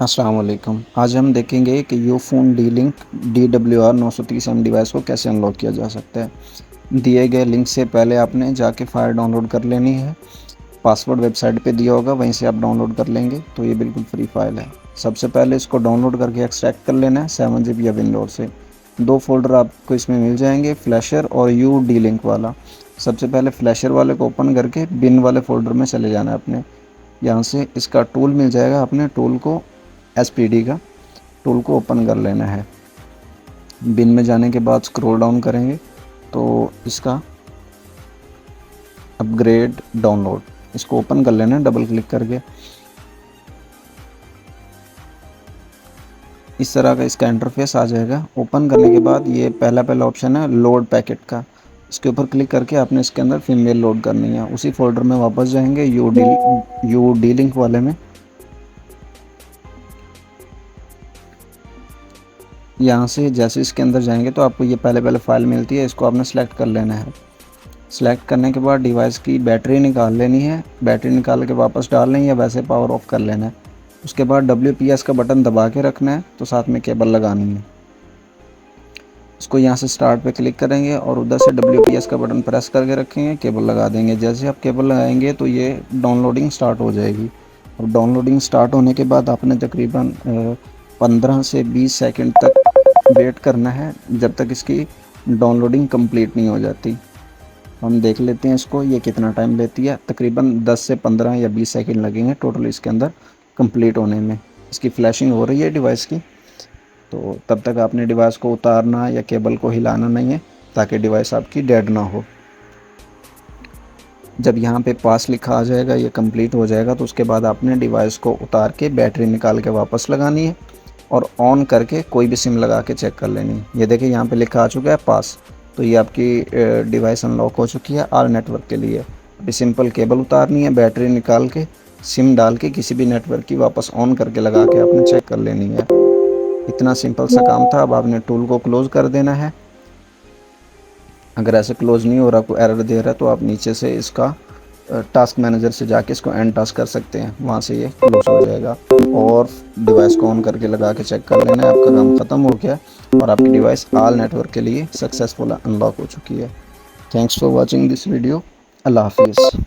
अस्सलाम वालेकुम। आज हम देखेंगे कि यूफ़ोन डी-लिंक DWR 930M डिवाइस को कैसे अनलॉक किया जा सकता है। दिए गए लिंक से पहले आपने जाके फ़ाइल डाउनलोड कर लेनी है। पासवर्ड वेबसाइट पे दिया होगा, वहीं से आप डाउनलोड कर लेंगे तो ये बिल्कुल फ्री फाइल है। सबसे पहले इसको डाउनलोड करके एक्सट्रैक्ट कर लेना है 7 GB या विंडोज से। 2 फ़ोल्डर आपको इसमें मिल जाएंगे, फ्लैशर और यू डी-लिंक वाला। सबसे पहले फ्लैशर वाले को ओपन करके बिन वाले फ़ोल्डर में चले जाना है अपने। यहाँ से इसका टूल मिल जाएगा, अपने टूल को SPD का टूल को ओपन कर लेना है। बिन में जाने के बाद स्क्रॉल डाउन करेंगे तो इसका अपग्रेड डाउनलोड, इसको ओपन कर लेना है डबल क्लिक करके। इस तरह का इसका इंटरफेस आ जाएगा। ओपन करने के बाद ये पहला ऑप्शन है लोड पैकेट का, इसके ऊपर क्लिक करके आपने इसके अंदर फीमेल लोड करनी है। उसी फोल्डर में वापस जाएंगे यू डी लिंक वाले में। यहाँ से जैसे इसके अंदर जाएंगे तो आपको ये पहले फ़ाइल मिलती है, इसको आपने सेलेक्ट कर लेना है। सेलेक्ट करने के बाद डिवाइस की बैटरी निकाल लेनी है। बैटरी निकाल के वापस डाल लें या वैसे पावर ऑफ कर लेना है। उसके बाद WPS का बटन दबा के रखना है, तो साथ में केबल लगानी है। इसको यहाँ से स्टार्ट पे क्लिक करेंगे और उधर से WPS का बटन प्रेस करके रखेंगे, केबल लगा देंगे। जैसे आप केबल लगाएंगे तो ये डाउनलोडिंग स्टार्ट हो जाएगी। और डाउनलोडिंग स्टार्ट होने के बाद आपने तकरीबन 15 से 20 सेकंड तक वेट करना है, जब तक इसकी डाउनलोडिंग कंप्लीट नहीं हो जाती। हम देख लेते हैं इसको ये कितना टाइम लेती है। तकरीबन 10 से 15 या 20 सेकंड लगेंगे टोटल इसके अंदर कंप्लीट होने में। इसकी फ्लैशिंग हो रही है डिवाइस की, तो तब तक आपने डिवाइस को उतारना या केबल को हिलाना नहीं है, ताकि डिवाइस आपकी डेड ना हो। जब यहाँ पे पास लिखा आ जाएगा, ये कंप्लीट हो जाएगा, तो उसके बाद आपने डिवाइस को उतार के बैटरी निकाल के वापस लगानी है और ऑन करके कोई भी सिम लगा के चेक कर लेनी है। ये देखिए यहाँ पे लिखा आ चुका है पास, तो ये आपकी डिवाइस अनलॉक हो चुकी है ऑल नेटवर्क के लिए। अभी सिंपल केबल उतारनी है, बैटरी निकाल के सिम डाल के किसी भी नेटवर्क की वापस ऑन करके लगा के आपने चेक कर लेनी है। इतना सिंपल सा काम था। अब आपने टूल को क्लोज़ कर देना है। अगर ऐसे क्लोज़ नहीं हो रहा, कोई एरर दे रहा है, तो आप नीचे से इसका टास्क मैनेजर से जाके इसको एंड टास्क कर सकते हैं, वहाँ से ये क्लोज हो जाएगा। और डिवाइस को ऑन करके लगा के चेक कर लेना है, आपका काम ख़त्म हो गया और आपकी डिवाइस ऑल नेटवर्क के लिए सक्सेसफुल अनलॉक हो चुकी है। Thanks for watching this video. अल्लाह हाफिज़।